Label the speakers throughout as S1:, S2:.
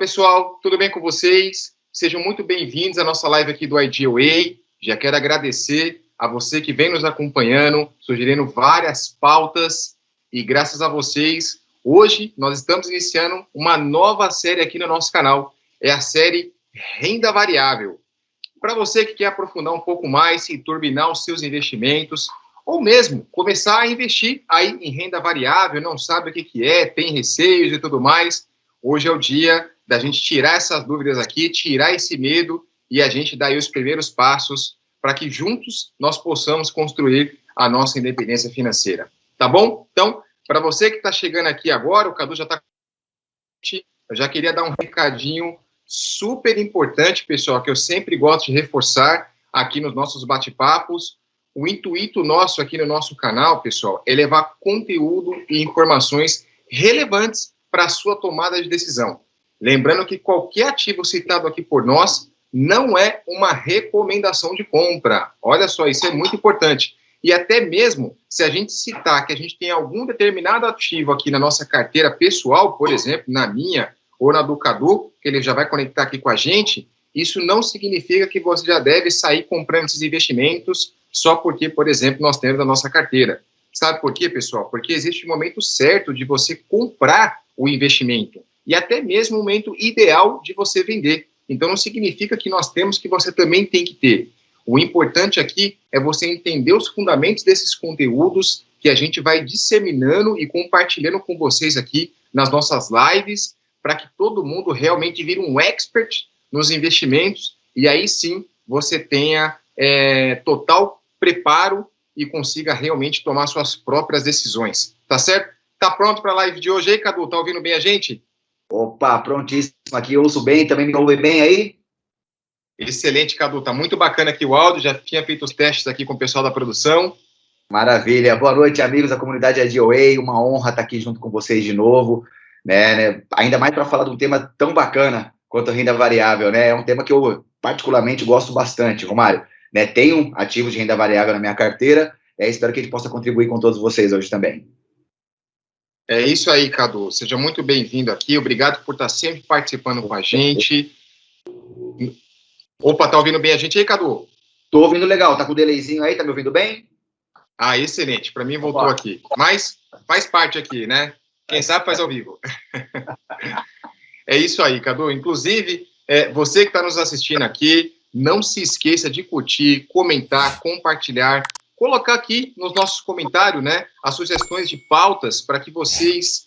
S1: pessoal, tudo bem com vocês? Sejam muito bem-vindos à nossa live aqui do Ideal Way. Já quero agradecer a você que vem nos acompanhando, sugerindo várias pautas, e graças a vocês, hoje nós estamos iniciando uma nova série aqui no nosso canal, é a série Renda Variável. Para você que quer aprofundar um pouco mais e turbinar os seus investimentos, ou mesmo começar a investir aí em renda variável, não sabe o que é, tem receios e tudo mais, hoje é o dia da gente tirar essas dúvidas aqui, tirar esse medo e a gente dar aí os primeiros passos para que juntos nós possamos construir a nossa independência financeira. Tá bom? Então, para você que está chegando aqui agora, o Cadu já está... Eu já queria dar um recadinho super importante, pessoal, que eu sempre gosto de reforçar aqui nos nossos bate-papos. O intuito nosso aqui no nosso canal, pessoal, é levar conteúdo e informações relevantes para a sua tomada de decisão. Lembrando que qualquer ativo citado aqui por nós não é uma recomendação de compra. Olha só, isso é muito importante. E até mesmo se a gente citar que a gente tem algum determinado ativo aqui na nossa carteira pessoal, por exemplo, na minha ou na do Cadu, que ele já vai conectar aqui com a gente, isso não significa que você já deve sair comprando esses investimentos só porque, por exemplo, nós temos na nossa carteira. Sabe por quê, pessoal? Porque existe o momento certo de você comprar o investimento e até mesmo o momento ideal de você vender. Então, não significa que nós temos que você também tem que ter. O importante aqui é você entender os fundamentos desses conteúdos que a gente vai disseminando e compartilhando com vocês aqui nas nossas lives, para que todo mundo realmente vire um expert nos investimentos e aí sim você tenha total preparo e consiga realmente tomar suas próprias decisões. Tá certo? Tá pronto para a live de hoje aí, Cadu? Tá ouvindo bem a gente?
S2: Opa, prontíssimo aqui, ouço bem, também me ouve bem aí?
S1: Excelente, Cadu, tá muito bacana aqui o áudio, já tinha feito os testes aqui com o pessoal da produção.
S2: Maravilha, boa noite, amigos da comunidade Ideal Way, uma honra estar aqui junto com vocês de novo, né? Ainda mais para falar de um tema tão bacana quanto a renda variável, né? É um tema que eu particularmente gosto bastante, Romário, né? Tenho ativos de renda variável na minha carteira, espero que a gente possa contribuir com todos vocês hoje também.
S1: É isso aí, Cadu. Seja muito bem-vindo aqui. Obrigado por estar sempre participando com a gente. Opa, tá ouvindo bem a gente aí, Cadu?
S2: Tô ouvindo legal. Tá com o delayzinho aí? Tá me ouvindo bem?
S1: Ah, excelente. Para mim voltou aqui. Mas faz parte aqui, né? Quem sabe faz ao vivo. É isso aí, Cadu. Inclusive, você que está nos assistindo aqui, não se esqueça de curtir, comentar, compartilhar, colocar aqui nos nossos comentários, né, as sugestões de pautas para que vocês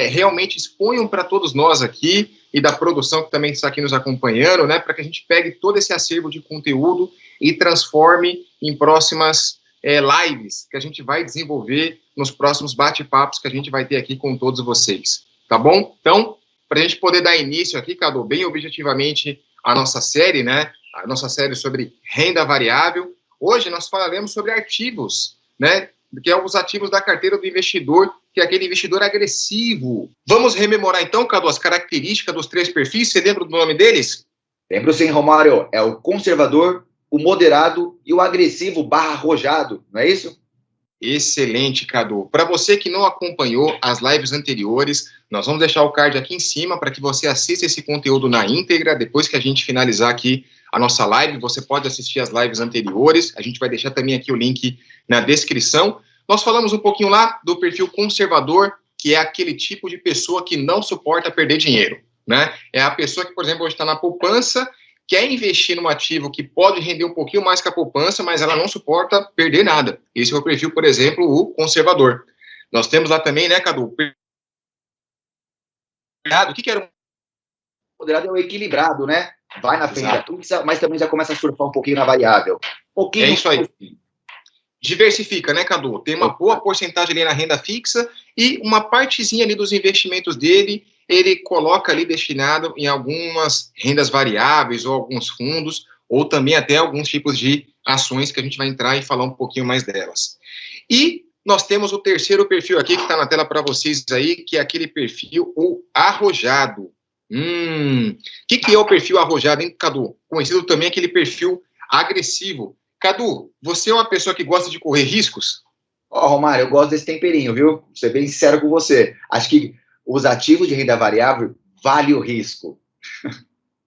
S1: realmente exponham para todos nós aqui e da produção que também está aqui nos acompanhando, né, para que a gente pegue todo esse acervo de conteúdo e transforme em próximas lives que a gente vai desenvolver nos próximos bate-papos que a gente vai ter aqui com todos vocês, tá bom? Então, para a gente poder dar início aqui, Cadu, bem objetivamente, a nossa série, né, a nossa série sobre renda variável. Hoje nós falaremos sobre ativos, né, que é os ativos da carteira do investidor, que é aquele investidor agressivo. Vamos rememorar então, Cadu, as características dos três perfis. Você lembra do nome deles?
S2: Lembro sim, Romário. É o conservador, o moderado e o agressivo / arrojado, não é isso?
S1: Excelente, Cadu. Para você que não acompanhou as lives anteriores, nós vamos deixar o card aqui em cima para que você assista esse conteúdo na íntegra. Depois que a gente finalizar aqui a nossa live, você pode assistir as lives anteriores. A gente vai deixar também aqui o link na descrição. Nós falamos um pouquinho lá do perfil conservador, que é aquele tipo de pessoa que não suporta perder dinheiro, né? É a pessoa que, por exemplo, hoje está na poupança, quer investir num ativo que pode render um pouquinho mais que a poupança, mas ela não suporta perder nada. Esse é o perfil, por exemplo, o conservador. Nós temos lá também, né, Cadu? O que era?
S2: O moderado é o equilibrado, né? Vai na frente da fixa, mas também já começa a surfar um pouquinho na variável.
S1: É isso aí. Diversifica, né, Cadu? Tem uma boa porcentagem ali na renda fixa e uma partezinha ali dos investimentos dele, ele coloca ali destinado em algumas rendas variáveis ou alguns fundos, ou também até alguns tipos de ações que a gente vai entrar e falar um pouquinho mais delas. E nós temos o terceiro perfil aqui, que está na tela para vocês aí, que é aquele perfil, o arrojado. Que é o perfil arrojado, hein, Cadu? Conhecido também aquele perfil agressivo. Cadu, você é uma pessoa que gosta de correr riscos?
S2: Romário, eu gosto desse temperinho, viu? Vou ser bem sincero com você. Acho que os ativos de renda variável vale o risco?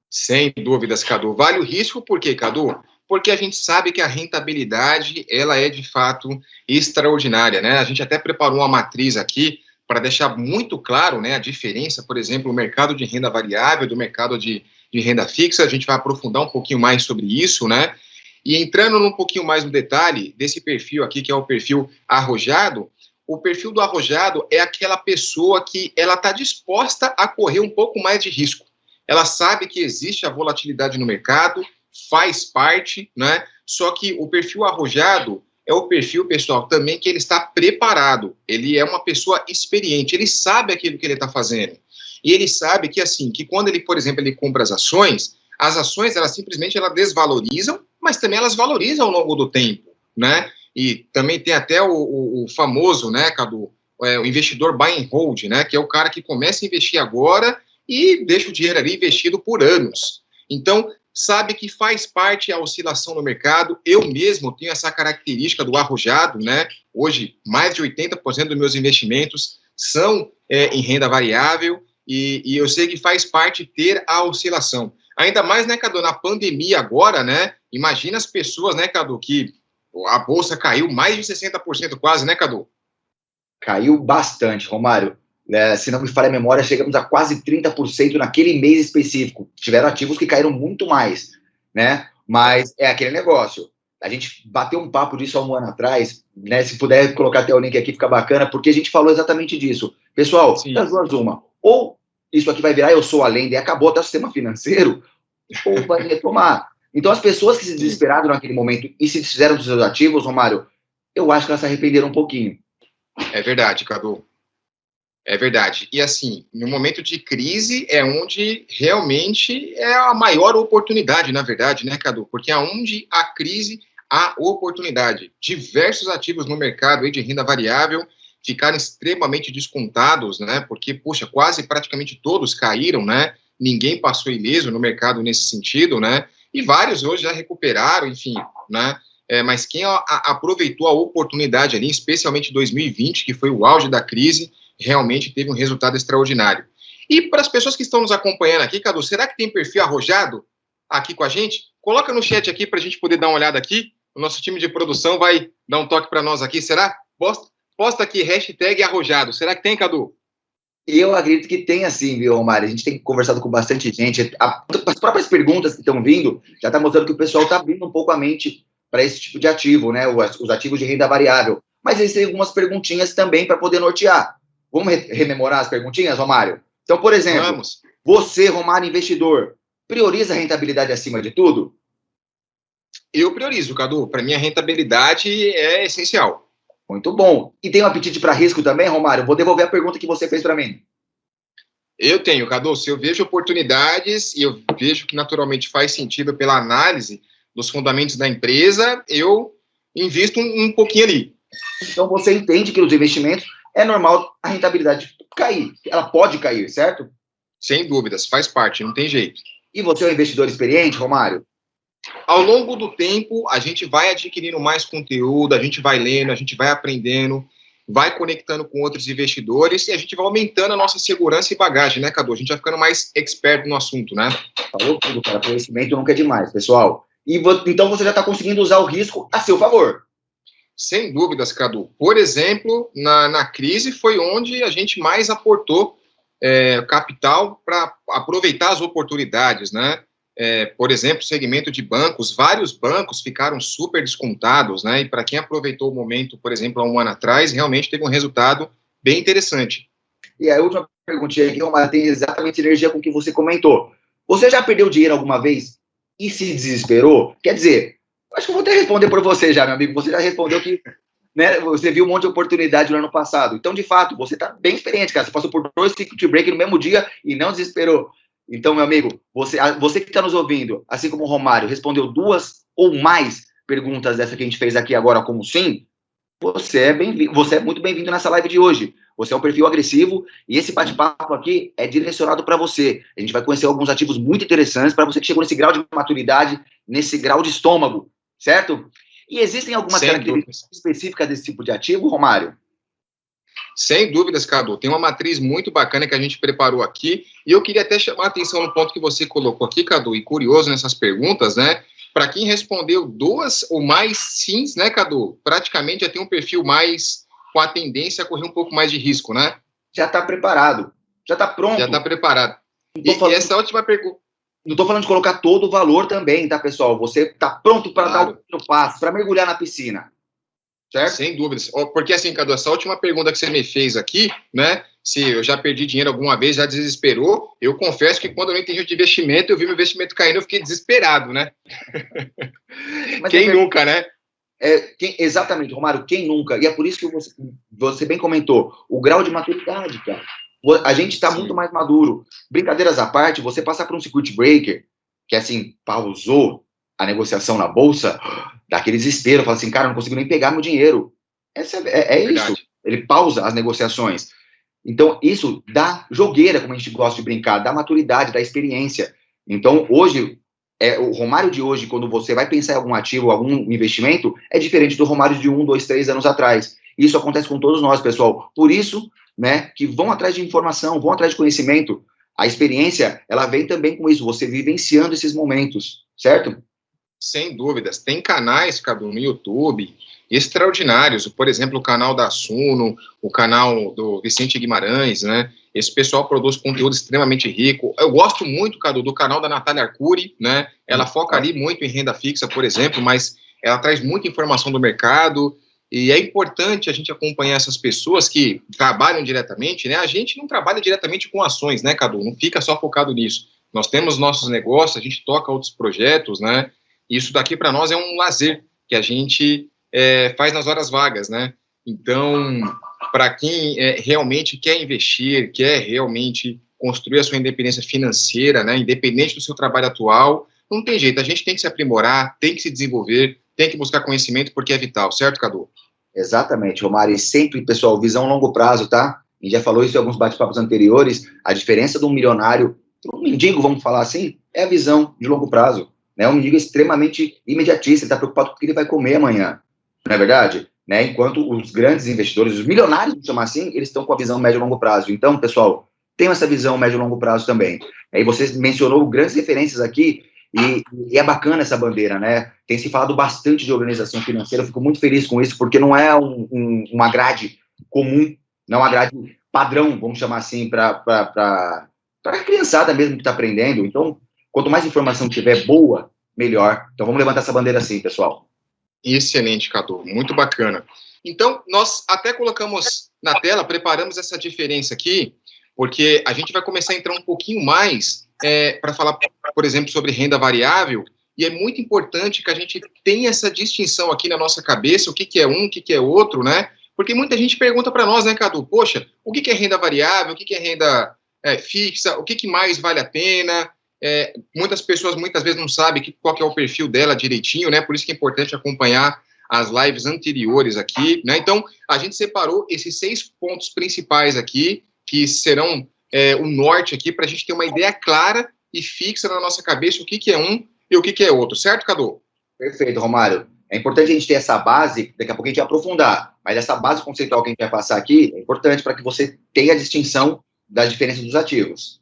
S1: Sem dúvidas, Cadu. Vale o risco por quê, Cadu? Porque a gente sabe que a rentabilidade, ela é de fato extraordinária, né? A gente até preparou uma matriz aqui para deixar muito claro, né, a diferença, por exemplo, o mercado de renda variável do mercado de renda fixa. A gente vai aprofundar um pouquinho mais sobre isso, né? E entrando um pouquinho mais no detalhe desse perfil aqui, que é o perfil arrojado, o perfil do arrojado é aquela pessoa que ela está disposta a correr um pouco mais de risco. Ela sabe que existe a volatilidade no mercado, faz parte, né? Só que o perfil arrojado é o perfil, pessoal, também que ele está preparado. Ele é uma pessoa experiente, ele sabe aquilo que ele está fazendo. E ele sabe que, assim, que quando ele, por exemplo, ele compra as ações, elas simplesmente elas desvalorizam, mas também elas valorizam ao longo do tempo, né? E também tem até o famoso, né, Cadu, o investidor buy and hold, né, que é o cara que começa a investir agora e deixa o dinheiro ali investido por anos. Então, sabe que faz parte a oscilação no mercado. Eu mesmo tenho essa característica do arrojado, né? Hoje, mais de 80% dos meus investimentos são em renda variável e eu sei que faz parte ter a oscilação. Ainda mais, né, Cadu, na pandemia agora, né? Imagina as pessoas, né, Cadu, que a bolsa caiu mais de 60% quase, né, Cadu?
S2: Caiu bastante, Romário. Se não me falha a memória, chegamos a quase 30% naquele mês específico. Tiveram ativos que caíram muito mais, né? Mas é aquele negócio. A gente bateu um papo disso há um ano atrás, né? Se puder colocar até o link aqui, fica bacana, porque a gente falou exatamente disso. Pessoal, das duas uma. Ou isso aqui vai virar eu sou a lenda e acabou até o sistema financeiro, ou vai retomar. Então, as pessoas que se desesperaram naquele momento e se desfizeram dos seus ativos, Romário, eu acho que elas se arrependeram um pouquinho.
S1: É verdade, Cadu. É verdade. E assim, no momento de crise é onde realmente é a maior oportunidade, na verdade, né, Cadu? Porque aonde há crise, há oportunidade. Diversos ativos no mercado aí de renda variável ficaram extremamente descontados, né? Porque, puxa, quase praticamente todos caíram, né? Ninguém passou ileso no mercado nesse sentido, né? E vários hoje já recuperaram, enfim, né? Mas quem aproveitou a oportunidade ali, especialmente 2020, que foi o auge da crise, realmente teve um resultado extraordinário. E para as pessoas que estão nos acompanhando aqui, Cadu, será que tem perfil arrojado aqui com a gente? Coloca no chat aqui para a gente poder dar uma olhada aqui. O nosso time de produção vai dar um toque para nós aqui, será? Posta aqui, hashtag arrojado. Será que tem, Cadu?
S2: Eu acredito que tem sim, viu, Romário? A gente tem conversado com bastante gente. As próprias perguntas que estão vindo já estão mostrando que o pessoal está abrindo um pouco a mente para esse tipo de ativo, né? Os ativos de renda variável. Mas existem algumas perguntinhas também para poder nortear. Vamos rememorar as perguntinhas, Romário? Então, por exemplo, você, Romário, investidor, prioriza a rentabilidade acima de tudo?
S1: Eu priorizo, Cadu. Para mim, a rentabilidade é essencial.
S2: Muito bom. E tem um apetite para risco também, Romário? Vou devolver a pergunta que você fez para mim.
S1: Eu tenho, Cadu. Se eu vejo oportunidades e eu vejo que naturalmente faz sentido pela análise dos fundamentos da empresa, eu invisto um pouquinho ali.
S2: Então, você entende que nos investimentos é normal a rentabilidade cair. Ela pode cair, certo?
S1: Sem dúvidas, faz parte, não tem jeito.
S2: E você é um investidor experiente, Romário?
S1: Ao longo do tempo, a gente vai adquirindo mais conteúdo, a gente vai lendo, a gente vai aprendendo, vai conectando com outros investidores e a gente vai aumentando a nossa segurança e bagagem, né, Cadu? A gente vai ficando mais expert no assunto, né?
S2: Falou tudo, cara. Conhecimento nunca é demais, pessoal. Então você já está conseguindo usar o risco a seu favor.
S1: Sem dúvidas, Cadu. Por exemplo, na crise foi onde a gente mais aportou capital para aproveitar as oportunidades, né? Por exemplo, segmento de bancos, vários bancos ficaram super descontados, né? E para quem aproveitou o momento, por exemplo, há um ano atrás, realmente teve um resultado bem interessante.
S2: E a última perguntinha aqui, Romário, tem exatamente sinergia com o que você comentou. Você já perdeu dinheiro alguma vez e se desesperou? Quer dizer, acho que eu vou até responder por você já, meu amigo. Você já respondeu que, né, você viu um monte de oportunidade no ano passado. Então, de fato, você está bem experiente, cara. Você passou por 2 circuit break no mesmo dia e não desesperou. Então, meu amigo, você que está nos ouvindo, assim como o Romário, respondeu 2 ou mais perguntas dessa que a gente fez aqui agora como sim, você é muito bem-vindo nessa live de hoje. Você é um perfil agressivo e esse bate-papo aqui é direcionado para você. A gente vai conhecer alguns ativos muito interessantes para você que chegou nesse grau de maturidade, nesse grau de estômago, certo? E existem algumas características específicas desse tipo de ativo, Romário?
S1: Sem dúvidas, Cadu. Tem uma matriz muito bacana que a gente preparou aqui, e eu queria até chamar a atenção no ponto que você colocou aqui, Cadu, e curioso nessas perguntas, né? Para quem respondeu 2 ou mais sims, né, Cadu? Praticamente já tem um perfil mais com a tendência a correr um pouco mais de risco, né?
S2: Já está preparado, já está pronto.
S1: Já está preparado. E essa última pergunta...
S2: Não estou falando de colocar todo o valor também, tá, pessoal? Você está pronto para dar o primeiro passo, para mergulhar na piscina. Certo?
S1: Sem dúvidas. Porque assim, Cadu, essa última pergunta que você me fez aqui, né? Se eu já perdi dinheiro alguma vez, já desesperou. Eu confesso que quando eu não entendi de investimento, eu vi meu investimento caindo, eu fiquei desesperado, né? Quem nunca, né?
S2: Exatamente, Romário, quem nunca? E é por isso que você bem comentou, o grau de maturidade, cara. A gente está muito mais maduro. Brincadeiras à parte, você passar por um circuit breaker, que assim, pausou a negociação na bolsa, dá aquele desespero, fala assim, cara, não consigo nem pegar meu dinheiro. É isso. Ele pausa as negociações. Então, isso dá jogueira, como a gente gosta de brincar, dá maturidade, dá experiência. Então, hoje, o Romário de hoje, quando você vai pensar em algum ativo, algum investimento, é diferente do Romário de 1, 2, 3 anos atrás. Isso acontece com todos nós, pessoal. Por isso, né, que vão atrás de informação, vão atrás de conhecimento. A experiência, ela vem também com isso, você vivenciando esses momentos, certo?
S1: Sem dúvidas. Tem canais, Cadu, no YouTube, extraordinários. Por exemplo, o canal da Suno, o canal do Vicente Guimarães, né? Esse pessoal produz conteúdo extremamente rico. Eu gosto muito, Cadu, do canal da Natália Arcuri, né? Ela foca ali muito em renda fixa, por exemplo, mas ela traz muita informação do mercado. E é importante a gente acompanhar essas pessoas que trabalham diretamente, né? A gente não trabalha diretamente com ações, né, Cadu? Não fica só focado nisso. Nós temos nossos negócios, a gente toca outros projetos, né? Isso daqui para nós é um lazer que a gente faz nas horas vagas, né? Então, para quem realmente quer investir, quer realmente construir a sua independência financeira, né? Independente do seu trabalho atual, não tem jeito. A gente tem que se aprimorar, tem que se desenvolver, tem que buscar conhecimento porque é vital, certo, Cadu?
S2: Exatamente, Romário. E sempre, pessoal, visão a longo prazo, tá? A gente já falou isso em alguns bate-papos anteriores. A diferença de um milionário, um mendigo, vamos falar assim, é a visão de longo prazo. Né? Um mendigo extremamente imediatista, ele está preocupado com o que ele vai comer amanhã. Não é verdade? Né? Enquanto os grandes investidores, os milionários, vamos chamar assim, eles estão com a visão médio e longo prazo. Então, pessoal, tenham essa visão médio e longo prazo também. Aí você mencionou grandes referências aqui, e é bacana essa bandeira, né? Tem se falado bastante de organização financeira, eu fico muito feliz com isso, porque não é uma grade comum, não é uma grade padrão, vamos chamar assim, para a criançada mesmo que está aprendendo. Então, quanto mais informação tiver boa, melhor. Então, vamos levantar essa bandeira assim, pessoal.
S1: Excelente, Cadu, muito bacana. Então, nós até colocamos na tela, preparamos essa diferença aqui, porque a gente vai começar a entrar um pouquinho mais para falar, por exemplo, sobre renda variável, e é muito importante que a gente tenha essa distinção aqui na nossa cabeça, o que é um, o que é outro, né? Porque muita gente pergunta para nós, né, Cadu, poxa, o que é renda variável, o que é renda fixa, o que mais vale a pena? Muitas pessoas, muitas vezes, não sabem qual que é o perfil dela direitinho, né? Por isso que é importante acompanhar as lives anteriores aqui, né? Então, a gente separou esses 6 pontos principais aqui, que serão o norte aqui, para a gente ter uma ideia clara e fixa na nossa cabeça o que é um e o que é outro, certo, Cadu?
S2: Perfeito, Romário. É importante a gente ter essa base, daqui a pouco a gente vai aprofundar, mas essa base conceitual que a gente vai passar aqui é importante para que você tenha a distinção das diferenças dos ativos.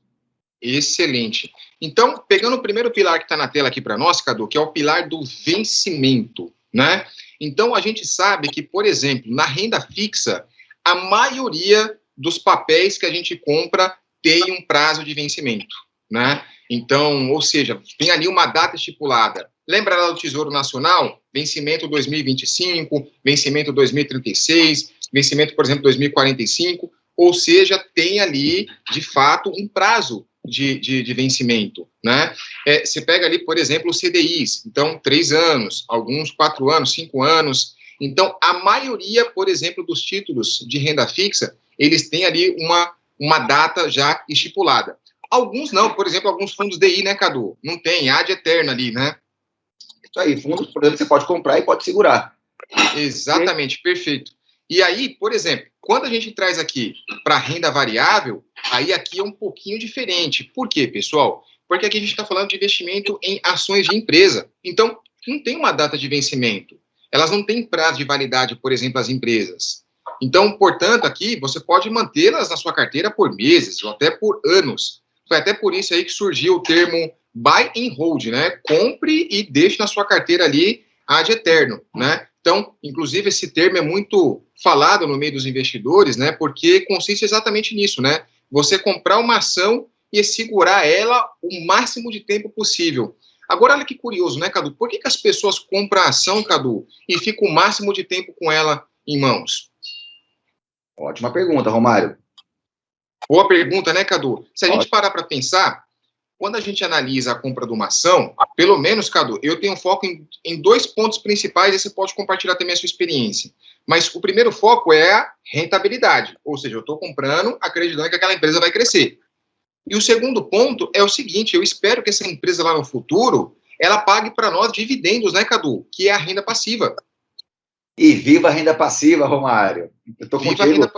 S1: Excelente. Então, pegando o primeiro pilar que está na tela aqui para nós, Cadu, que é o pilar do vencimento, né? Então, a gente sabe que, por exemplo, na renda fixa, a maioria dos papéis que a gente compra tem um prazo de vencimento, né? Então, ou seja, tem ali uma data estipulada. Lembra lá do Tesouro Nacional? Vencimento 2025, vencimento 2036, vencimento, por exemplo, 2045, ou seja, tem ali, de fato, um prazo de vencimento, né? Você pega ali, por exemplo, os CDIs, então, 3 anos, alguns 4 anos, 5 anos. Então, a maioria, por exemplo, dos títulos de renda fixa, eles têm ali uma data já estipulada. Alguns não, por exemplo, alguns fundos DI, né, Cadu? Não tem, ad eterna ali, né?
S2: Isso aí, fundos, por exemplo, você pode comprar e pode segurar.
S1: Exatamente, perfeito. E aí, por exemplo, quando a gente traz aqui para renda variável, aí aqui é um pouquinho diferente. Por quê, pessoal? Porque aqui a gente está falando de investimento em ações de empresa. Então, não tem uma data de vencimento. Elas não têm prazo de validade, por exemplo, as empresas. Então, portanto, aqui você pode mantê-las na sua carteira por meses ou até por anos. Foi até por isso aí que surgiu o termo buy and hold, né? Compre e deixe na sua carteira ali ad eterno, né? Então, inclusive, esse termo é muito falado no meio dos investidores, né? Porque consiste exatamente nisso, né? Você comprar uma ação e segurar ela o máximo de tempo possível. Agora, olha que curioso, né, Cadu? Por que as pessoas compram a ação, Cadu, e ficam o máximo de tempo com ela em mãos?
S2: Ótima pergunta, Romário.
S1: Boa pergunta, né, Cadu? Se a gente parar para pensar, quando a gente analisa a compra de uma ação, pelo menos, Cadu, eu tenho foco em 2 pontos principais, e você pode compartilhar também a sua experiência. Mas o primeiro foco é a rentabilidade, ou seja, eu estou comprando acreditando que aquela empresa vai crescer. E o segundo ponto é o seguinte, eu espero que essa empresa lá no futuro, ela pague para nós dividendos, né, Cadu? Que é a renda passiva.
S2: E viva a renda passiva, Romário. Eu estou contigo.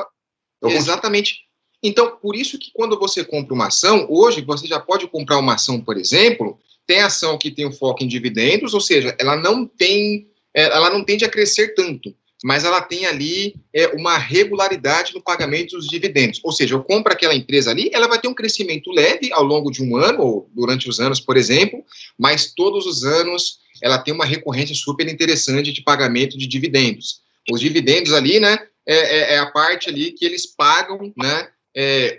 S1: Exatamente. Então, por isso que quando você compra uma ação, hoje você já pode comprar uma ação, por exemplo, tem ação que tem o foco em dividendos, ou seja, ela não tende a crescer tanto, mas ela tem ali uma regularidade no pagamento dos dividendos. Ou seja, eu compro aquela empresa ali, ela vai ter um crescimento leve ao longo de um ano, ou durante os anos, por exemplo, mas todos os anos ela tem uma recorrência super interessante de pagamento de dividendos. Os dividendos ali, né, é a parte ali que eles pagam, né,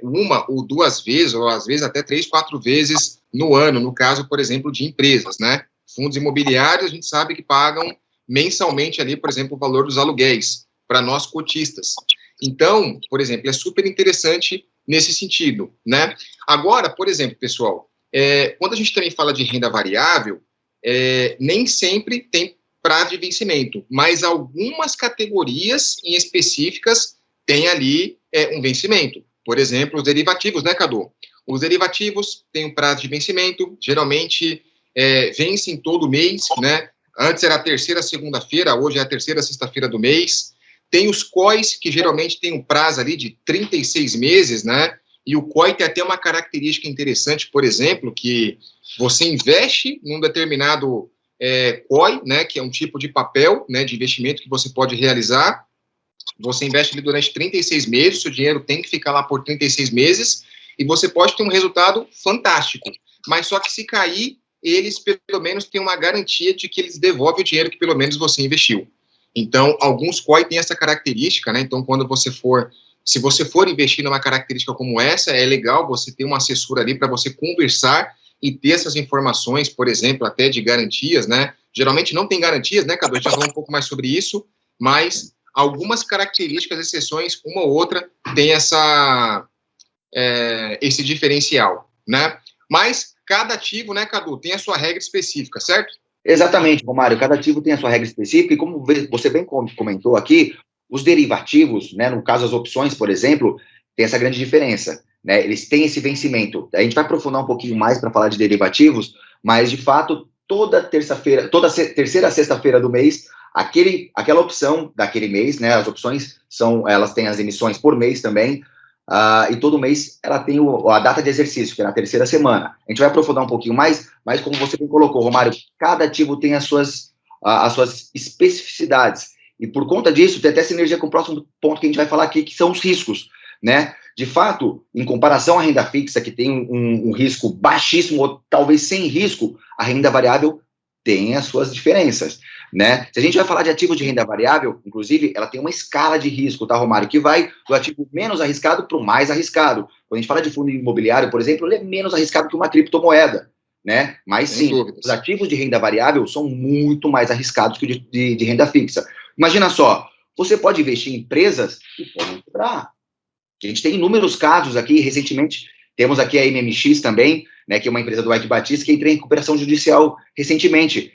S1: uma ou 2 vezes, ou às vezes até 3, 4 vezes no ano, no caso, por exemplo, de empresas, né? Fundos imobiliários, a gente sabe que pagam mensalmente ali, por exemplo, o valor dos aluguéis para nós cotistas. Então, por exemplo, é super interessante nesse sentido, né? Agora, por exemplo, pessoal, quando a gente também fala de renda variável, nem sempre tem prazo de vencimento, mas algumas categorias em específicas têm ali um vencimento. Por exemplo, os derivativos, né, Cadu? Os derivativos têm um prazo de vencimento, geralmente vencem todo mês, né? Antes era a terceira segunda-feira, hoje é a terceira sexta-feira do mês. Tem os COIs, que geralmente tem um prazo ali de 36 meses, né? E o COI tem até uma característica interessante, por exemplo, que você investe num determinado COI, né, que é um tipo de papel, né, de investimento que você pode realizar. Você investe ali durante 36 meses, o seu dinheiro tem que ficar lá por 36 meses, e você pode ter um resultado fantástico. Mas só que se cair, eles pelo menos têm uma garantia de que eles devolvem o dinheiro que pelo menos você investiu. Então, alguns COI têm essa característica, né? Então, se você for investir numa característica como essa, é legal você ter um assessor ali para você conversar e ter essas informações, por exemplo, até de garantias, né? Geralmente não tem garantias, né, Cadu? A gente já falou um pouco mais sobre isso, mas algumas características, exceções, uma ou outra, tem esse diferencial, né? Mas cada ativo, né, Cadu, tem a sua regra específica, certo?
S2: Exatamente, Romário. Cada ativo tem a sua regra específica e, como você bem comentou aqui, os derivativos, né, no caso as opções, por exemplo, tem essa grande diferença, né? Eles têm esse vencimento. A gente vai aprofundar um pouquinho mais para falar de derivativos, mas, de fato, toda terceira sexta-feira do mês, aquela opção daquele mês, né? As opções elas têm as emissões por mês também, e todo mês ela tem a data de exercício, que é na terceira semana. A gente vai aprofundar um pouquinho mais, mas como você bem colocou, Romário, cada ativo tem as suas especificidades. E por conta disso, tem até sinergia com o próximo ponto que a gente vai falar aqui, que são os riscos, né? De fato, em comparação à renda fixa, que tem um risco baixíssimo, ou talvez sem risco, a renda variável tem as suas diferenças, né? Se a gente vai falar de ativos de renda variável, inclusive, ela tem uma escala de risco, tá, Romário? Que vai do ativo menos arriscado para o mais arriscado. Quando a gente fala de fundo imobiliário, por exemplo, ele é menos arriscado que uma criptomoeda, né? Mas sim, os ativos de renda variável são muito mais arriscados que o de renda fixa. Imagina só, você pode investir em empresas que podem quebrar. A gente tem inúmeros casos aqui, recentemente, temos aqui a MMX também, né, que é uma empresa do Ike Batista, que entrou em recuperação judicial recentemente.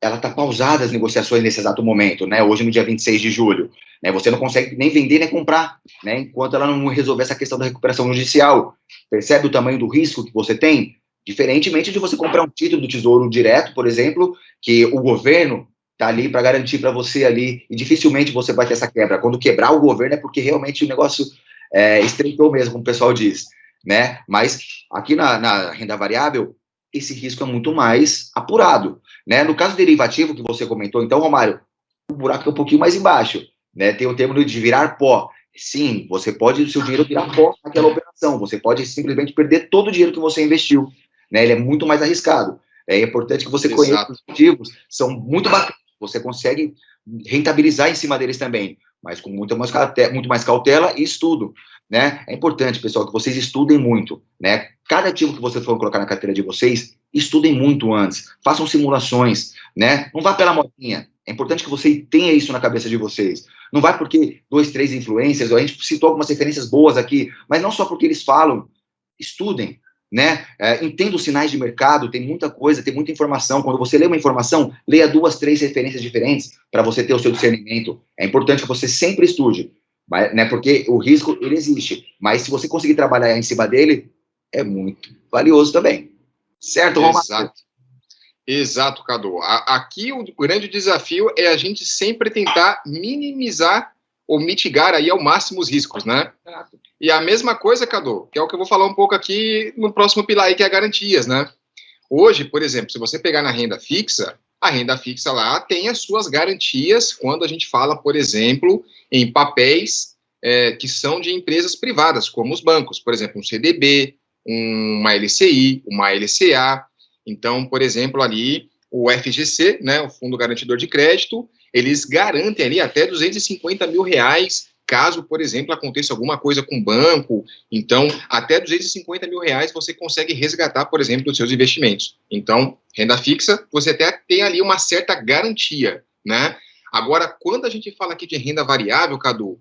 S2: Ela está pausada as negociações nesse exato momento, né, hoje no dia 26 de julho. Né, você não consegue nem vender nem comprar, né, enquanto ela não resolver essa questão da recuperação judicial. Percebe o tamanho do risco que você tem? Diferentemente de você comprar um título do Tesouro Direto, por exemplo, que o governo está ali para garantir para você ali, e dificilmente você vai ter essa quebra. Quando quebrar o governo é porque realmente o negócio estreitou mesmo, como o pessoal diz, né? Mas aqui na renda variável, esse risco é muito mais apurado, né? No caso derivativo que você comentou, então, Romário, o buraco é um pouquinho mais embaixo. né? Tem o termo de virar pó. Sim, você pode, o seu dinheiro virar pó naquela operação, você pode simplesmente perder todo o dinheiro que você investiu, né? Ele é muito mais arriscado. É importante que você conheça os ativos, são muito bacanas, você consegue rentabilizar em cima deles também, mas com muito mais cautela e estudo, né? É importante, pessoal, que vocês estudem muito, né? Cada ativo que vocês for colocar na carteira de vocês, estudem muito antes, façam simulações, né? Não vá pela modinha. É importante que você tenha isso na cabeça de vocês. Não vai porque 2, 3 influencers, a gente citou algumas referências boas aqui, mas não só porque eles falam, estudem, né? Entenda os sinais de mercado, tem muita coisa, tem muita informação. Quando você lê uma informação, leia 2, 3 referências diferentes para você ter o seu discernimento. É importante que você sempre estude, né? Porque o risco, ele existe, mas se você conseguir trabalhar em cima dele, é muito valioso também. Certo, Romário?
S1: Exato, Cadu. Aqui o grande desafio é a gente sempre tentar minimizar ou mitigar aí ao máximo os riscos, né? E a mesma coisa, Cadu, que é o que eu vou falar um pouco aqui no próximo pilar aí, que é garantias, né? Hoje, por exemplo, se você pegar na renda fixa, a renda fixa lá tem as suas garantias quando a gente fala, por exemplo, em papéis que são de empresas privadas, como os bancos, por exemplo, um CDB, uma LCI, uma LCA. Então, por exemplo, ali o FGC, né, o Fundo Garantidor de Crédito, eles garantem ali até R$250 mil, caso, por exemplo, aconteça alguma coisa com o banco. Então, até R$250 mil você consegue resgatar, por exemplo, dos seus investimentos. Então, renda fixa, você até tem ali uma certa garantia, né? Agora, quando a gente fala aqui de renda variável, Cadu,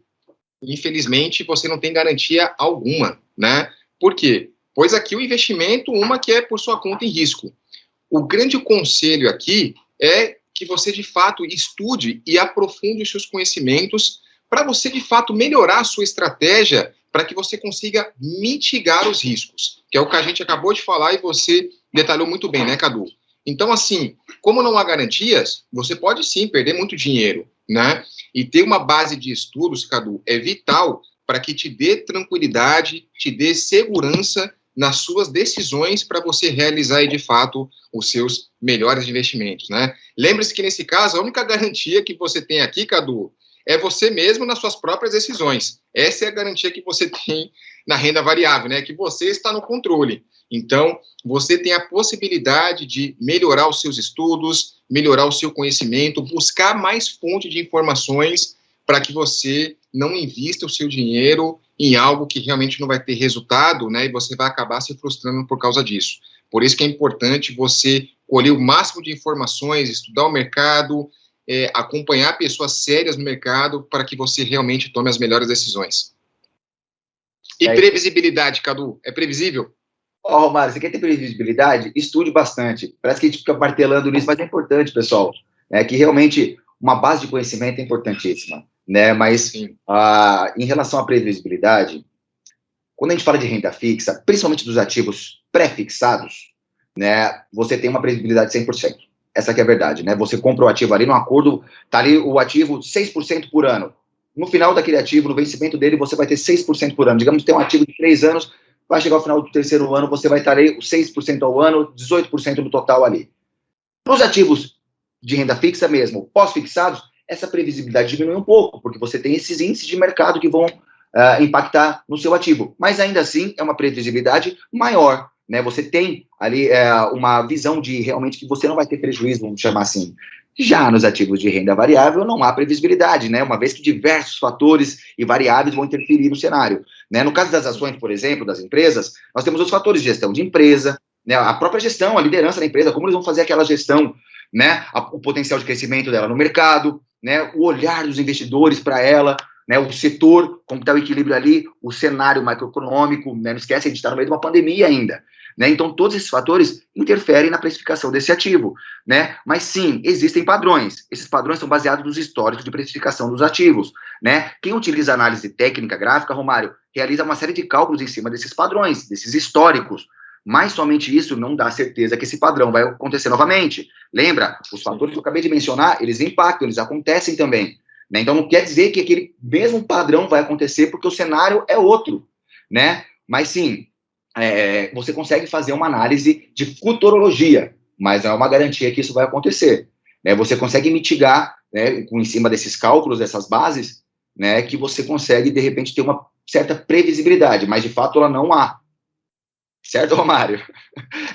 S1: infelizmente, você não tem garantia alguma, né? Por quê? Pois aqui o investimento, uma que é por sua conta em risco. O grande conselho aqui é que você, de fato, estude e aprofunde os seus conhecimentos para você, de fato, melhorar a sua estratégia para que você consiga mitigar os riscos, que é o que a gente acabou de falar e você detalhou muito bem, né, Cadu? Então, assim, como não há garantias, você pode sim perder muito dinheiro, né? E ter uma base de estudos, Cadu, é vital para que te dê tranquilidade, te dê segurança nas suas decisões para você realizar, aí, de fato, os seus melhores investimentos, né? Lembre-se que, nesse caso, a única garantia que você tem aqui, Cadu, é você mesmo nas suas próprias decisões. Essa é a garantia que você tem na renda variável, né? Que você está no controle. Então, você tem a possibilidade de melhorar os seus estudos, melhorar o seu conhecimento, buscar mais fonte de informações para que você não invista o seu dinheiro em algo que realmente não vai ter resultado, né? E você vai acabar se frustrando por causa disso. Por isso que é importante você colher o máximo de informações, estudar o mercado, acompanhar pessoas sérias no mercado para que você realmente tome as melhores decisões. E previsibilidade, Cadu? É previsível?
S2: Romário, você quer ter previsibilidade? Estude bastante. Parece que a gente fica martelando nisso, mas é importante, pessoal. É que realmente uma base de conhecimento é importantíssima, né? Mas em relação à previsibilidade, quando a gente fala de renda fixa, principalmente dos ativos pré-fixados, né? Você tem uma previsibilidade de 100%. Essa que é a verdade, né? Você compra o ativo ali no acordo, tá ali o ativo 6% por ano. No final daquele ativo, no vencimento dele, você vai ter 6% por ano. Digamos que tem um ativo de 3 anos, vai chegar ao final do terceiro ano, você vai estar ali 6% ao ano, 18% no total ali. Para os ativos de renda fixa mesmo, pós-fixados, essa previsibilidade diminui um pouco, porque você tem esses índices de mercado que vão impactar no seu ativo. Mas ainda assim, é uma previsibilidade maior, né? Você tem ali uma visão de realmente que você não vai ter prejuízo, vamos chamar assim. Já nos ativos de renda variável, não há previsibilidade, né? Uma vez que diversos fatores e variáveis vão interferir no cenário, né? No caso das ações, por exemplo, das empresas, nós temos os fatores de gestão de empresa, né? A própria gestão, a liderança da empresa, como eles vão fazer aquela gestão, né? O potencial de crescimento dela no mercado, né? O olhar dos investidores para ela, né? O setor, como está o equilíbrio ali, o cenário macroeconômico, né? Não esquece, a gente está no meio de uma pandemia ainda. Né? Então, todos esses fatores interferem na precificação desse ativo, né? Mas sim, existem padrões. Esses padrões são baseados nos históricos de precificação dos ativos, né? Quem utiliza análise técnica gráfica, Romário, realiza uma série de cálculos em cima desses padrões, desses históricos. Mas somente isso não dá certeza que esse padrão vai acontecer novamente. Lembra? Os fatores que eu acabei de mencionar, eles impactam, eles acontecem também. Né? Então, não quer dizer que aquele mesmo padrão vai acontecer porque o cenário é outro, né? Mas sim, você consegue fazer uma análise de futurologia, mas não é uma garantia que isso vai acontecer. Né? Você consegue mitigar, né, em cima desses cálculos, dessas bases, né, que você consegue, de repente, ter uma certa previsibilidade, mas, de fato, ela não há. Certo, Romário?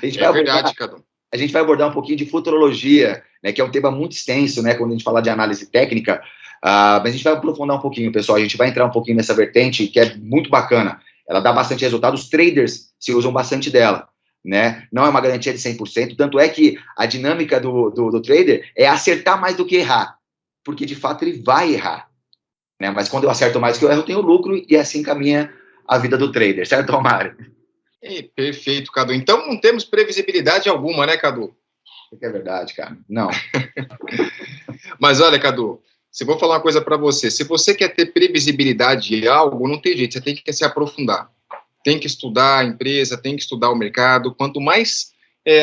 S1: Verdade, Cadu.
S2: A gente vai abordar um pouquinho de futurologia, né, que é um tema muito extenso, né, quando a gente fala de análise técnica, mas a gente vai aprofundar um pouquinho, pessoal, a gente vai entrar um pouquinho nessa vertente, que é muito bacana, ela dá bastante resultado, os traders se usam bastante dela, né, não é uma garantia de 100%, tanto é que a dinâmica do trader é acertar mais do que errar, porque, de fato, ele vai errar, né, mas quando eu acerto mais do que eu erro, eu tenho lucro, e assim caminha a vida do trader, certo, Romário?
S1: Perfeito, Cadu. Então não temos previsibilidade alguma, né, Cadu?
S2: É verdade, cara. Não.
S1: Mas olha, Cadu, se eu vou falar uma coisa para você, se você quer ter previsibilidade de algo, não tem jeito, você tem que se aprofundar. Tem que estudar a empresa, tem que estudar o mercado. Quanto mais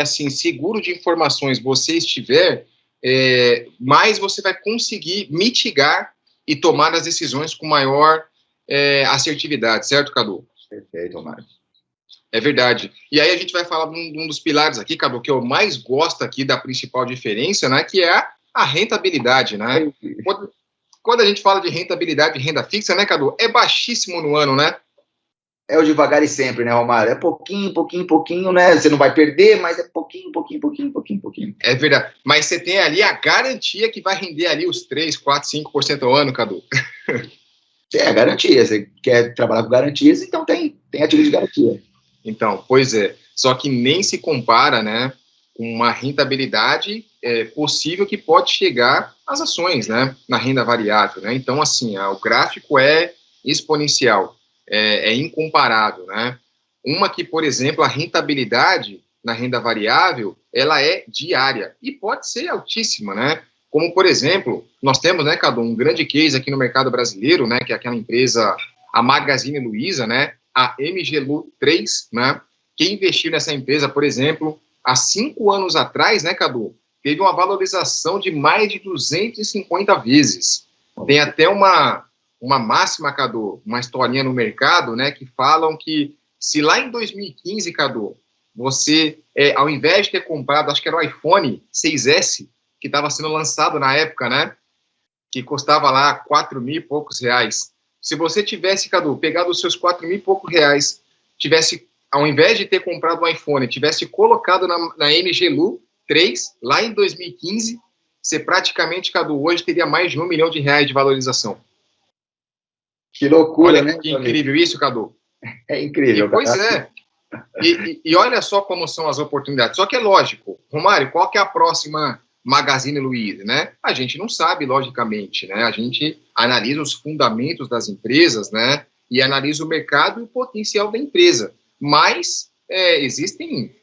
S1: seguro de informações você estiver, mais você vai conseguir mitigar e tomar as decisões com maior assertividade, certo, Cadu?
S2: Perfeito, Mário.
S1: É verdade. E aí a gente vai falar de um dos pilares aqui, Cadu, que eu mais gosto aqui da principal diferença, né, que é a rentabilidade, né? Quando a gente fala de rentabilidade e renda fixa, né, Cadu, é baixíssimo no ano, né?
S2: É o devagar e sempre, né, Romário? É pouquinho, né? Você não vai perder, mas é pouquinho.
S1: É verdade. Mas você tem ali a garantia que vai render ali os 3, 4, 5% ao ano, Cadu.
S2: É, garantia. Você quer trabalhar com garantias, então tem ativo de garantia.
S1: Então, pois é. Só que nem se compara, né, com uma rentabilidade possível que pode chegar às ações, né, na renda variável, né? Então, assim, o gráfico é exponencial, é incomparável, né? Uma que, por exemplo, a rentabilidade na renda variável, ela é diária e pode ser altíssima, né? Como, por exemplo, nós temos, né, Cadu, um grande case aqui no mercado brasileiro, né, que é aquela empresa, a Magazine Luiza, né, a MGLU3, né, que investiu nessa empresa, por exemplo, há 5 anos atrás, né, Cadu, teve uma valorização de mais de 250 vezes. Tem até uma máxima, Cadu, uma historinha no mercado, né, que falam que se lá em 2015, Cadu, você, ao invés de ter comprado, acho que era o iPhone 6S, que estava sendo lançado na época, né, que custava lá 4 mil e poucos reais. Se você tivesse, Cadu, pegado os seus 4 mil e poucos reais, tivesse, ao invés de ter comprado um iPhone, tivesse colocado na MGLU 3, lá em 2015, você praticamente, Cadu, hoje teria mais de R$1 milhão de valorização.
S2: Que loucura,
S1: olha,
S2: né?
S1: Que incrível isso, Cadu.
S2: É incrível.
S1: E, pois é. E olha só como são as oportunidades. Só que é lógico, Romário, qual que é a próxima Magazine Luiza, né? A gente não sabe, logicamente, né? A gente analisa os fundamentos das empresas, né? E analisa o mercado e o potencial da empresa. Mas existem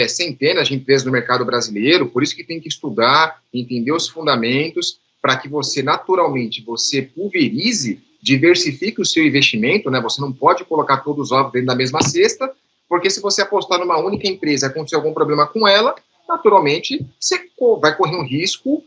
S1: centenas de empresas no mercado brasileiro, por isso que tem que estudar, entender os fundamentos, para que você, naturalmente, você pulverize, diversifique o seu investimento, né? Você não pode colocar todos os ovos dentro da mesma cesta, porque se você apostar numa única empresa e acontecer algum problema com ela, naturalmente, você vai correr um risco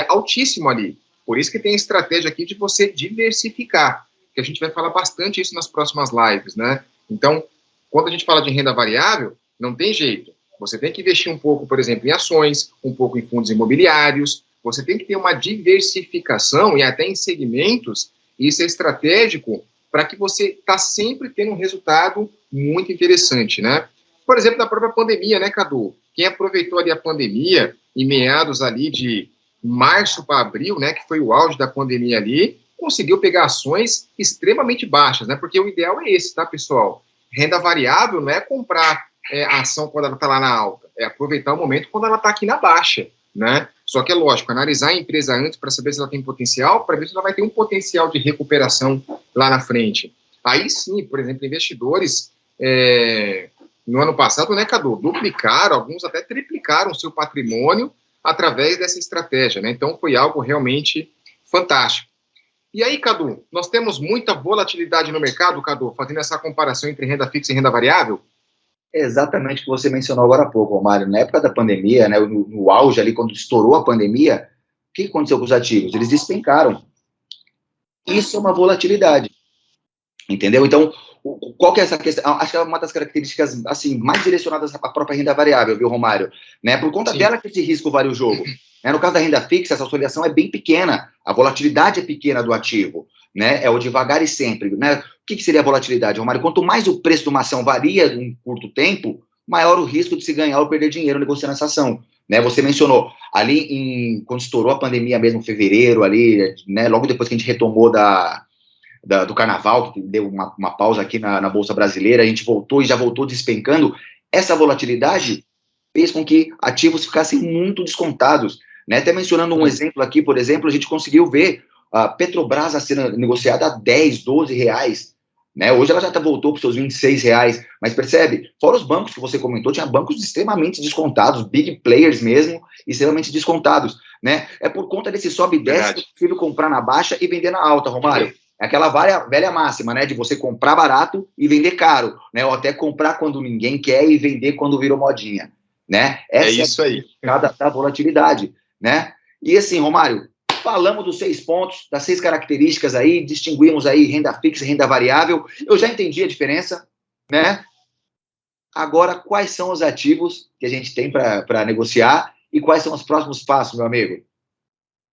S1: altíssimo ali. Por isso que tem a estratégia aqui de você diversificar, que a gente vai falar bastante isso nas próximas lives, né? Então, quando a gente fala de renda variável, não tem jeito. Você tem que investir um pouco, por exemplo, em ações, um pouco em fundos imobiliários, você tem que ter uma diversificação e até em segmentos, e isso é estratégico para que você está sempre tendo um resultado muito interessante, né? Por exemplo, na própria pandemia, né, Cadu? Quem aproveitou ali a pandemia, em meados ali de março para abril, né, que foi o auge da pandemia ali, conseguiu pegar ações extremamente baixas, né? Porque o ideal é esse, tá, pessoal? Renda variável não é comprar a ação quando ela está lá na alta, é aproveitar o momento quando ela está aqui na baixa, né? Só que é lógico, analisar a empresa antes para saber se ela tem potencial, para ver se ela vai ter um potencial de recuperação lá na frente. Aí sim, por exemplo, investidores no ano passado, né, Cadu, duplicaram, alguns até triplicaram o seu patrimônio através dessa estratégia, né? Então foi algo realmente fantástico. E aí, Cadu, nós temos muita volatilidade no mercado, Cadu, fazendo essa comparação entre renda fixa e renda variável?
S2: Exatamente o que você mencionou agora há pouco, Romário. Na época da pandemia, né, no auge ali, quando estourou a pandemia, o que aconteceu com os ativos? Eles despencaram. Isso é uma volatilidade. Entendeu? Então, qual que é essa questão? Acho que é uma das características assim, mais direcionadas à própria renda variável, viu, Romário? Né? Por conta dela que esse risco vale o jogo. No caso da renda fixa, essa oscilação é bem pequena, a volatilidade é pequena do ativo. né? É o devagar e sempre, né? O que seria a volatilidade, Romário? Quanto mais o preço de uma ação varia em um curto tempo, maior o risco de se ganhar ou perder dinheiro negociando essa ação, né? Você mencionou ali quando estourou a pandemia mesmo, em fevereiro, ali, né? Logo depois que a gente retomou do carnaval, que deu uma pausa aqui na Bolsa Brasileira, a gente voltou e já voltou despencando. Essa volatilidade fez com que ativos ficassem muito descontados, né? Até mencionando um exemplo aqui, por exemplo, a gente conseguiu ver a Petrobras a ser negociada a 10, 12 reais, né? Hoje ela já voltou para os seus 26 reais, mas percebe? Fora os bancos que você comentou, tinha bancos extremamente descontados, big players mesmo, extremamente descontados, né? É por conta desse sobe e desce que eu prefiro comprar na baixa e vender na alta, Romário. É aquela velha máxima, né, de você comprar barato e vender caro, né, ou até comprar quando ninguém quer e vender quando virou modinha, né? Essa
S1: é isso aí.
S2: Da volatilidade, né? E assim, Romário, falamos dos 6 pontos, das 6 características aí, distinguimos aí renda fixa e renda variável. Eu já entendi a diferença, né? Agora, quais são os ativos que a gente tem para negociar e quais são os próximos passos, meu amigo?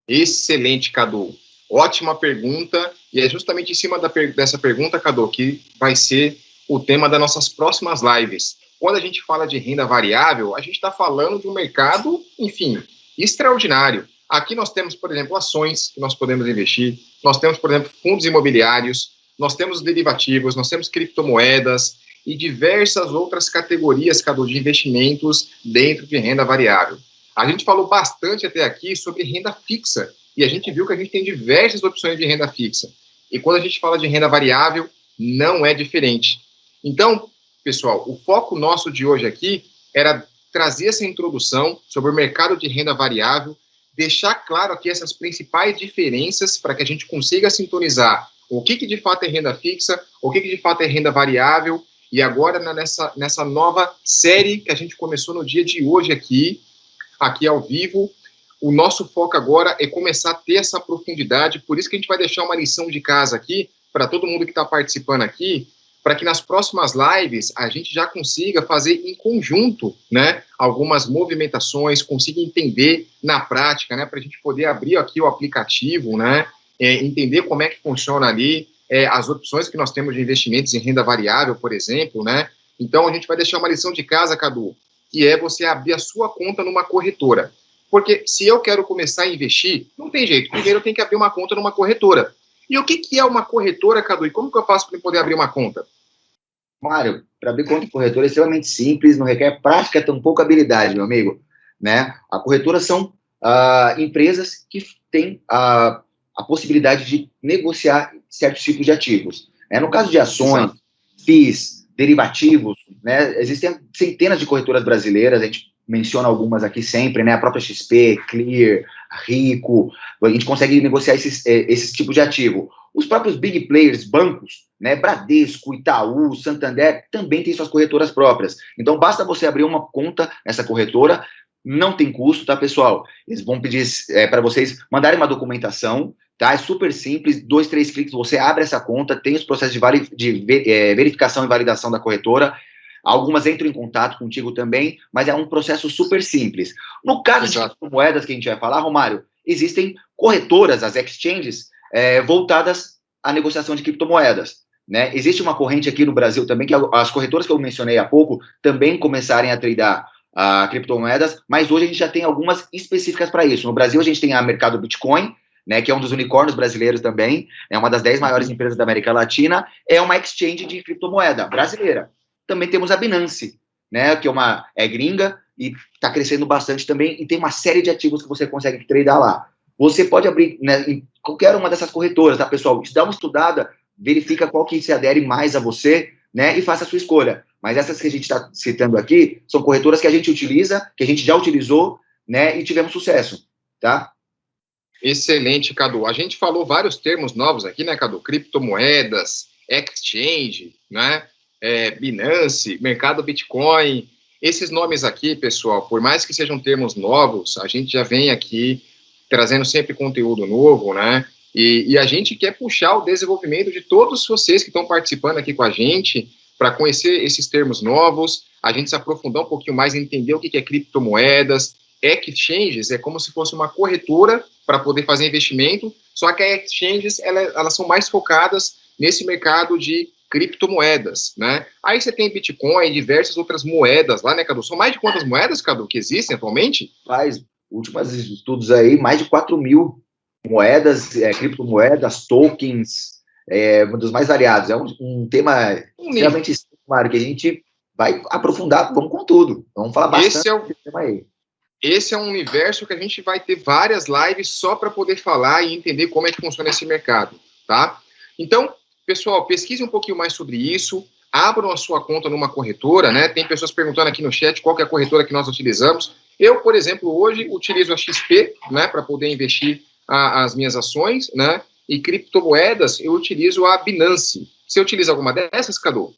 S1: Excelente, Cadu. Ótima pergunta, e é justamente em cima dessa pergunta, Cadu, que vai ser o tema das nossas próximas lives. Quando a gente fala de renda variável, a gente está falando de um mercado, enfim, extraordinário. Aqui nós temos, por exemplo, ações que nós podemos investir, nós temos, por exemplo, fundos imobiliários, nós temos derivativos, nós temos criptomoedas e diversas outras categorias, Cadu, de investimentos dentro de renda variável. A gente falou bastante até aqui sobre renda fixa, e a gente viu que a gente tem diversas opções de renda fixa. E quando a gente fala de renda variável, não é diferente. Então, pessoal, o foco nosso de hoje aqui era trazer essa introdução sobre o mercado de renda variável, deixar claro aqui essas principais diferenças para que a gente consiga sintonizar o que de fato é renda fixa, o que de fato é renda variável, e agora nessa nova série que a gente começou no dia de hoje aqui ao vivo, o nosso foco agora é começar a ter essa profundidade, por isso que a gente vai deixar uma lição de casa aqui, para todo mundo que está participando aqui, para que nas próximas lives a gente já consiga fazer em conjunto, né, algumas movimentações, consiga entender na prática, né, para a gente poder abrir aqui o aplicativo, né, entender como é que funciona ali, as opções que nós temos de investimentos em renda variável, por exemplo, né. Então a gente vai deixar uma lição de casa, Cadu, que é você abrir a sua conta numa corretora. Porque se eu quero começar a investir, não tem jeito. Primeiro eu tenho que abrir uma conta numa corretora. E o que é uma corretora, Cadu? E como que eu faço para poder abrir uma conta?
S2: Mário, para abrir conta em corretora é extremamente simples, não requer prática, tão pouca habilidade, meu amigo. Né? A corretora são empresas que têm a possibilidade de negociar certos tipos de ativos. No caso de ações, FIIs, derivativos, né? Existem centenas de corretoras brasileiras, a gente menciona algumas aqui sempre, né? A própria XP, Clear, Rico, a gente consegue negociar esses tipos de ativo. Os próprios big players, bancos, né? Bradesco, Itaú, Santander, também têm suas corretoras próprias. Então, basta você abrir uma conta nessa corretora, não tem custo, tá, pessoal? Eles vão pedir para vocês mandarem uma documentação, tá? É super simples, 2, 3 cliques, você abre essa conta, tem os processos de verificação e validação da corretora. Algumas entram em contato contigo também, mas é um processo super simples. No caso de criptomoedas que a gente vai falar, Romário, existem corretoras, as exchanges, voltadas à negociação de criptomoedas. Né? Existe uma corrente aqui no Brasil também, que as corretoras que eu mencionei há pouco também começarem a tradear criptomoedas, mas hoje a gente já tem algumas específicas para isso. No Brasil a gente tem a Mercado Bitcoin, né, que é um dos unicórnios brasileiros também, é uma das 10 maiores empresas da América Latina, é uma exchange de criptomoeda brasileira. Também temos a Binance, né, que é gringa e está crescendo bastante também, e tem uma série de ativos que você consegue tradear lá. Você pode abrir, né, em qualquer uma dessas corretoras, tá, pessoal? Dá uma estudada, verifica qual que se adere mais a você, né, e faça a sua escolha. Mas essas que a gente está citando aqui são corretoras que a gente utiliza, que a gente já utilizou, né, e tivemos sucesso, tá?
S1: Excelente, Cadu. A gente falou vários termos novos aqui, né, Cadu? Criptomoedas, exchange, né? Binance, mercado Bitcoin. Esses nomes aqui, pessoal, por mais que sejam termos novos, a gente já vem aqui trazendo sempre conteúdo novo, né? E a gente quer puxar o desenvolvimento de todos vocês que estão participando aqui com a gente para conhecer esses termos novos, a gente se aprofundar um pouquinho mais, entender o que é criptomoedas. Exchanges é como se fosse uma corretora para poder fazer investimento, só que as exchanges, elas são mais focadas nesse mercado de criptomoedas, né? Aí você tem Bitcoin e diversas outras moedas lá, né, Cadu? São mais de quantas moedas, Cadu, que existem atualmente?
S2: Faz últimos estudos aí, mais de 4.000 moedas, criptomoedas, tokens, um dos mais variados. É um tema extremamente extremo, que a gente vai aprofundar, vamos com tudo. Vamos falar bastante desse tema aí.
S1: Esse é um universo que a gente vai ter várias lives só para poder falar e entender como é que funciona esse mercado, tá? Então, pessoal, pesquise um pouquinho mais sobre isso, abram a sua conta numa corretora, né? Tem pessoas perguntando aqui no chat qual que é a corretora que nós utilizamos. Eu, por exemplo, hoje utilizo a XP, né, para poder investir as minhas ações, né? E criptomoedas, eu utilizo a Binance. Você utiliza alguma dessas, Cadu?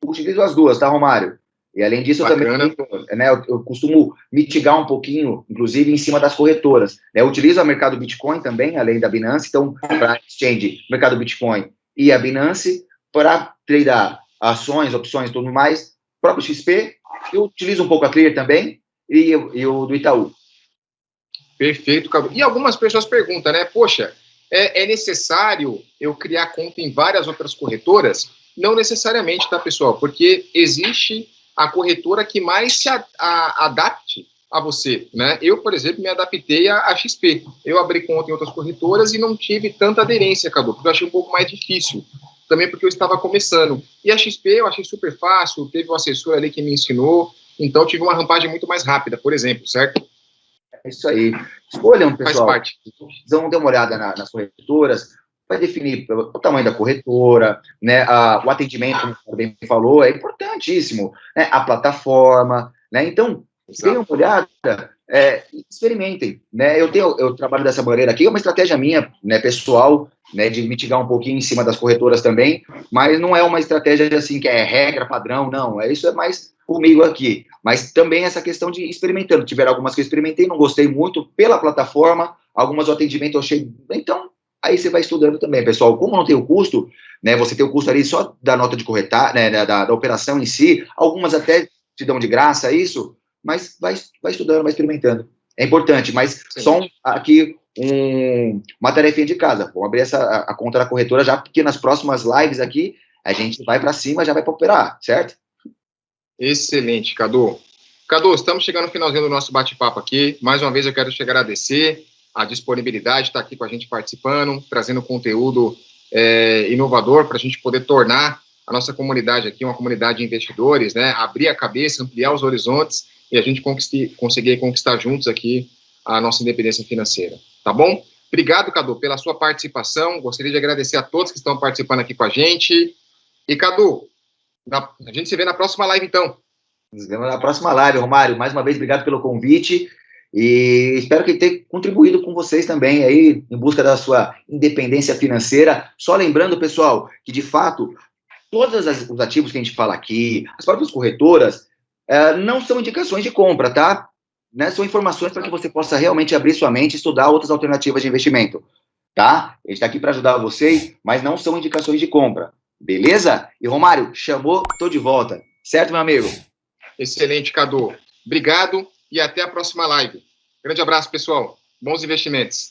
S2: Utilizo as duas, tá, Romário? E além disso,
S1: Bacana.
S2: eu também, né, eu costumo mitigar um pouquinho, inclusive, em cima das corretoras. Eu utilizo o mercado Bitcoin também, além da Binance, então, para exchange, mercado Bitcoin e a Binance, para tradear ações, opções e tudo mais, próprio XP, eu utilizo um pouco a Clear também, e o do Itaú.
S1: Perfeito, Cadu. E algumas pessoas perguntam, né, poxa, é necessário eu criar conta em várias outras corretoras? Não necessariamente, tá, pessoal? Porque existe a corretora que mais se adapte a você, né? Eu, por exemplo, me adaptei a XP. Eu abri conta em outras corretoras e não tive tanta aderência, Cadu, porque eu achei um pouco mais difícil. Também porque eu estava começando. E a XP eu achei super fácil, teve um assessor ali que me ensinou, então tive uma rampagem muito mais rápida, por exemplo, certo?
S2: É isso aí. Escolham, pessoal.
S1: Faz parte.
S2: Vão dar uma olhada nas corretoras, vai definir o tamanho da corretora, né, o atendimento, como o bem falou, é importantíssimo, né, a plataforma, né, então, deem uma olhada, experimentem, né, eu trabalho dessa maneira aqui, é uma estratégia minha, né, pessoal, né, de mitigar um pouquinho em cima das corretoras também, mas não é uma estratégia assim, que é regra, padrão, não, isso é mais comigo aqui, mas também essa questão de experimentando, tiveram algumas que eu experimentei, não gostei muito pela plataforma, algumas o atendimento eu achei, então, aí você vai estudando também, pessoal. Como não tem o custo, né? Você tem o custo ali só da nota de corretar, né? Da operação em si. Algumas até te dão de graça isso, mas vai estudando, vai experimentando. É importante, mas sim. Só aqui uma tarefinha de casa. Vamos abrir a conta da corretora já, porque nas próximas lives aqui a gente vai para cima, já vai para operar, certo?
S1: Excelente, Cadu. Cadu, estamos chegando no finalzinho do nosso bate-papo aqui. Mais uma vez eu quero te agradecer a disponibilidade de estar aqui com a gente participando, trazendo conteúdo inovador para a gente poder tornar a nossa comunidade aqui uma comunidade de investidores, né? Abrir a cabeça, ampliar os horizontes e a gente conseguir conquistar juntos aqui a nossa independência financeira, tá bom? Obrigado, Cadu, pela sua participação. Gostaria de agradecer a todos que estão participando aqui com a gente. E, Cadu, a gente se vê na próxima live, então.
S2: Nos vemos na próxima live, Romário. Mais uma vez, obrigado pelo convite. E espero que tenha contribuído com vocês também aí em busca da sua independência financeira. Só lembrando, pessoal, que de fato todos os ativos que a gente fala aqui, as próprias corretoras, não são indicações de compra, tá? Né? São informações para que você possa realmente abrir sua mente e estudar outras alternativas de investimento, tá? A gente está aqui para ajudar vocês, mas não são indicações de compra, beleza? E Romário, chamou, tô de volta, certo, meu amigo?
S1: Excelente, Cadu. Obrigado. E até a próxima live. Grande abraço, pessoal. Bons investimentos.